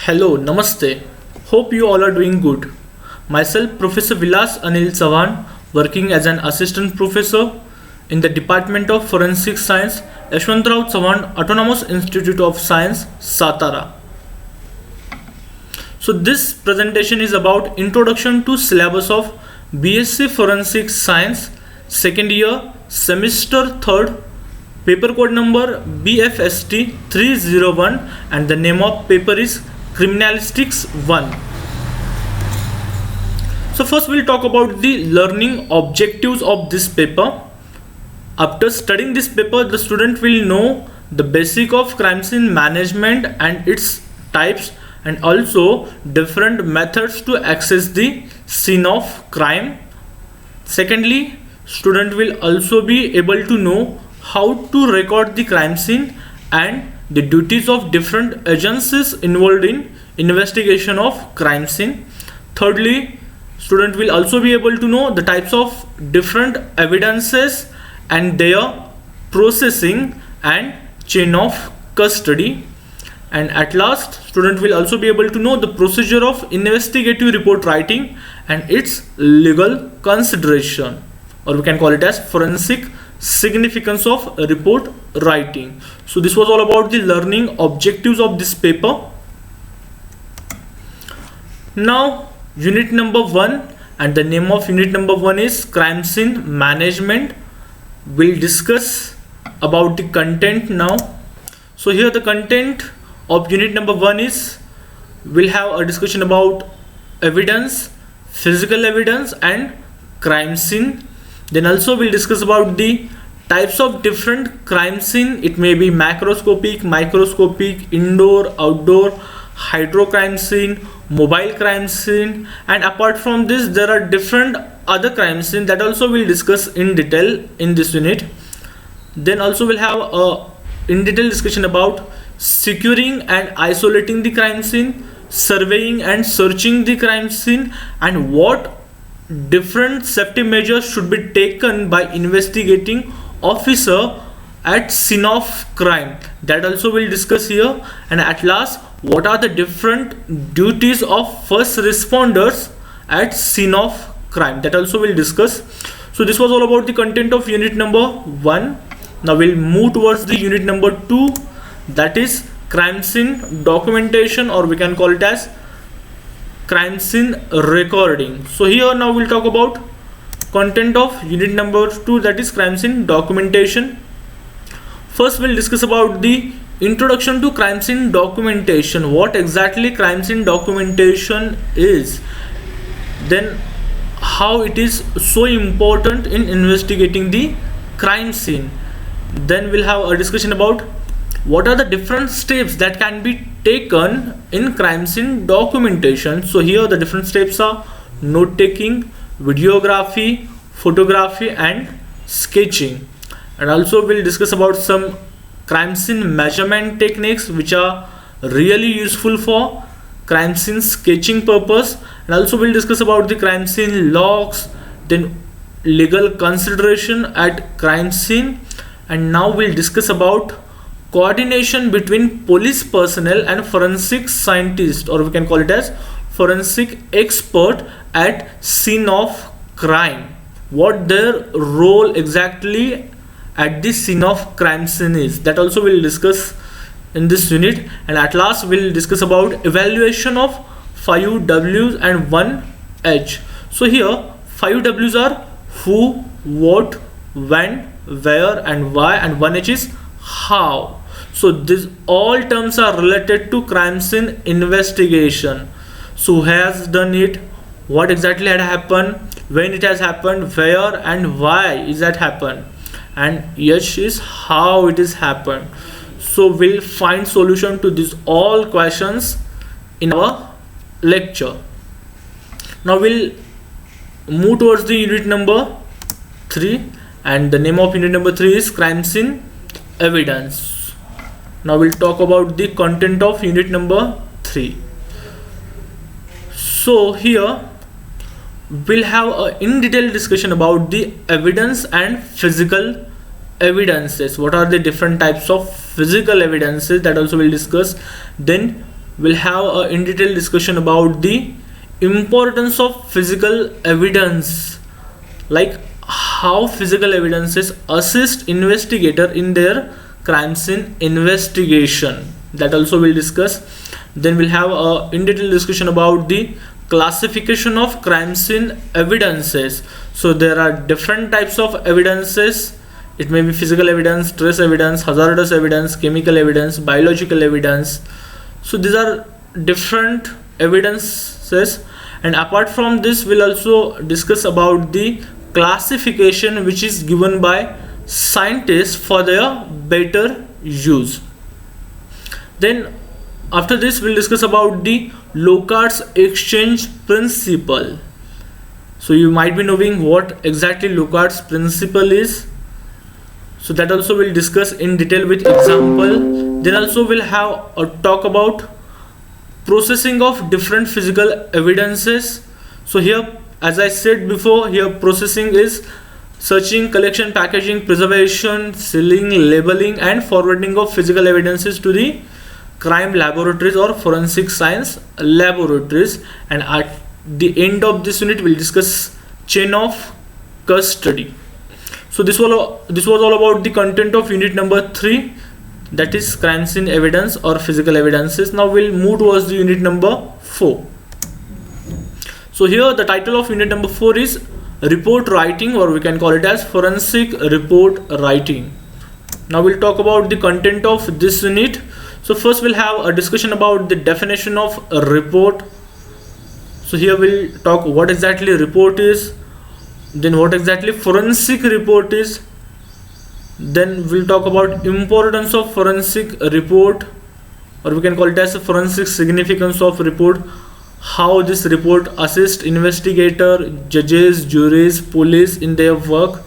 Hello, Namaste. Hope you all are doing good. Myself, Professor Vilas Anil Chavan, working as an assistant professor in the Department of Forensic Science, Yashavantrao Chavan Autonomous Institute of Science, Satara. So this presentation is about Introduction to Syllabus of B.Sc. Forensic Science, second year, semester 3rd, paper code number B.F.Sc 301, and the name of paper is Criminalistics 1. So first we'll talk about the learning objectives of this paper. After studying this paper, the student will know the basic of crime scene management and its types, and also different methods to access the scene of crime. Secondly, student will also be able to know how to record the crime scene and the duties of different agencies involved in investigation of crime scene. Thirdly, student will also be able to know the types of different evidences and their processing and chain of custody. And at last, student will also be able to know the procedure of investigative report writing and its legal consideration, or we can call it as forensic significance of report writing. So this was all about the learning objectives of this paper. Now unit number 1, and the name of unit number 1 is crime scene management. We'll discuss about the content now. So here the content of unit number 1 is, we'll have a discussion about evidence, physical evidence and crime scene. Then also we'll discuss about the types of different crime scene. It may be macroscopic, microscopic, indoor, outdoor, hydro crime scene, mobile crime scene, and apart from this there are different other crime scene that also we'll discuss in detail in this unit. Then also we'll have a in detail discussion about securing and isolating the crime scene, surveying and searching the crime scene, and what different safety measures should be taken by investigating officer at scene of crime. That also we'll discuss here. And at last, what are the different duties of first responders at scene of crime? That also we'll discuss. So this was all about the content of unit number 1. Now we'll move towards the unit number 2, that is crime scene documentation, or we can call it as crime scene recording. So here now we'll talk about content of unit number 2, that is crime scene documentation. First we'll discuss about the introduction to crime scene documentation, what exactly crime scene documentation is, then how it is so important in investigating the crime scene. Then we'll have a discussion about what are the different steps that can be taken in crime scene documentation. So here the different steps are note taking, videography, photography and sketching. And also we'll discuss about some crime scene measurement techniques which are really useful for crime scene sketching purpose. And also we'll discuss about the crime scene logs, then legal consideration at crime scene. And now we'll discuss about coordination between police personnel and forensic scientists, or we can call it as forensic expert at scene of crime, what their role exactly at the scene of crime scene is. That also we'll discuss in this unit. And at last we'll discuss about evaluation of 5 W's and 1 H. So here 5 W's are who, what, when, where and why, and 1 H is how. So these all terms are related to crime scene investigation. So who has done it, what exactly had happened, when it has happened, where and why is that happened, and H is how it is happened. So we'll find solution to these all questions in our lecture. Now we'll move towards the unit number 3, and the name of unit number 3 is crime scene evidence. Now we'll talk about the content of unit number 3. So here we'll have a in detail discussion about the evidence and physical evidences. What are the different types of physical evidences, that also we'll discuss. Then we'll have a in detail discussion about the importance of physical evidence, like how physical evidences assist investigator in their crime scene investigation. That also we'll discuss. Then we'll have a in detail discussion about the classification of crime scene evidences. So there are different types of evidences. It may be physical evidence, trace evidence, hazardous evidence, chemical evidence, biological evidence. So these are different evidences, and apart from this we'll also discuss about the classification which is given by scientists for their better use. Then after this we'll discuss about the Locard's exchange principle. So you might be knowing what exactly Locard's principle is. So that also we'll discuss in detail with example. Then also we'll have a talk about processing of different physical evidences. So here, as I said before, here processing is searching, collection, packaging, preservation, sealing, labeling and forwarding of physical evidences to the crime laboratories or forensic science laboratories. And at the end of this unit we'll discuss chain of custody. So this was all about the content of unit number 3, that is crime scene evidence or physical evidences. Now we'll move towards the unit number 4. So here the title of unit number 4 is report writing, or we can call it as forensic report writing. Now we'll talk about the content of this unit. So first we'll have a discussion about the definition of a report. So here we'll talk what exactly a report is, then what exactly forensic report is. Then we'll talk about importance of forensic report, or we can call it as a forensic significance of report, how this report assists investigator, judges, juries, police in their work.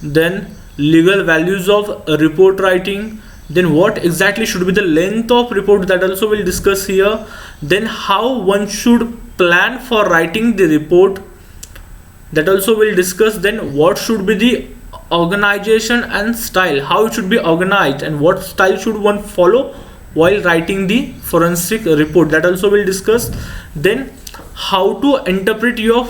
Then legal values of report writing. Then what exactly should be the length of report, that also we'll discuss here. Then how one should plan for writing the report, that also we'll discuss. Then what should be the organization and style, how it should be organized and what style should one follow while writing the forensic report, that also we'll discuss. Then how to interpret your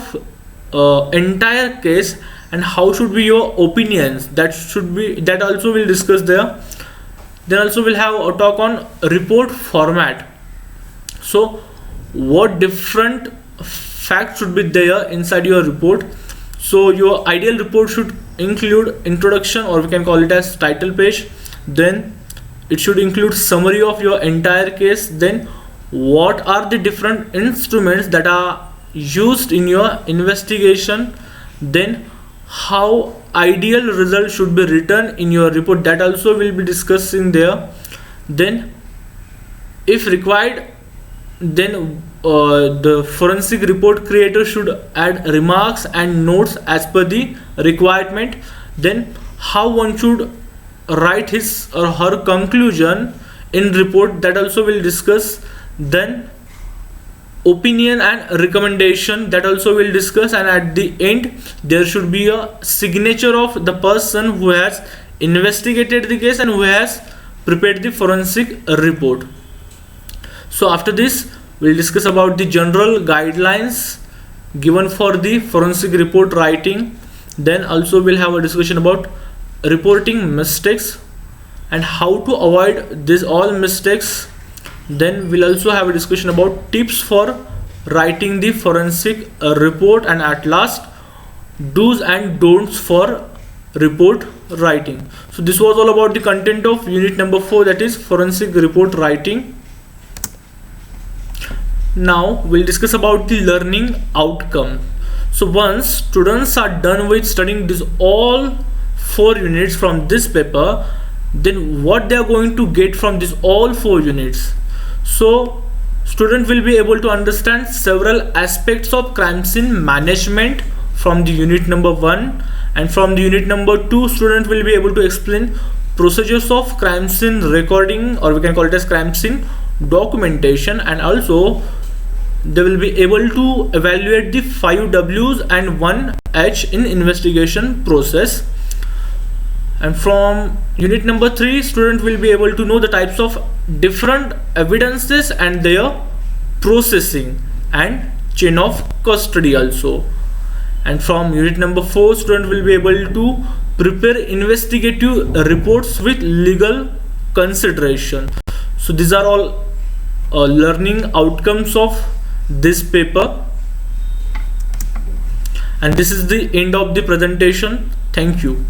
entire case and how should be your opinions, that also we'll discuss there. Then also we'll have a talk on report format. So what different facts should be there inside your report. So your ideal report should include introduction, or we can call it as title page. Then it should include summary of your entire case. Then what are the different instruments that are used in your investigation. Then how ideal result should be written in your report, that also we'll be discussing there. Then if required, then the forensic report creator should add remarks and notes as per the requirement. Then how one should write his or her conclusion in report, that also we'll discuss. Then opinion and recommendation, that also we'll discuss. And at the end there should be a signature of the person who has investigated the case and who has prepared the forensic report. So after this we'll discuss about the general guidelines given for the forensic report writing. Then also we'll have a discussion about reporting mistakes and how to avoid these all mistakes. Then we'll also have a discussion about tips for writing the forensic report, and at last do's and don'ts for report writing. So this was all about the content of unit number 4, that is forensic report writing. Now we'll discuss about the learning outcome. So once students are done with studying this all 4 units from this paper, then what they are going to get from this all 4 units. So student will be able to understand several aspects of crime scene management from the unit number 1, and from the unit number 2 student will be able to explain procedures of crime scene recording, or we can call it as crime scene documentation, and also they will be able to evaluate the 5 W's and 1 H in investigation process. And from unit number 3 student will be able to know the types of different evidences and their processing and chain of custody also. And from unit number 4, student will be able to prepare investigative reports with legal consideration. So these are all learning outcomes of this paper, and this is the end of the presentation. Thank you.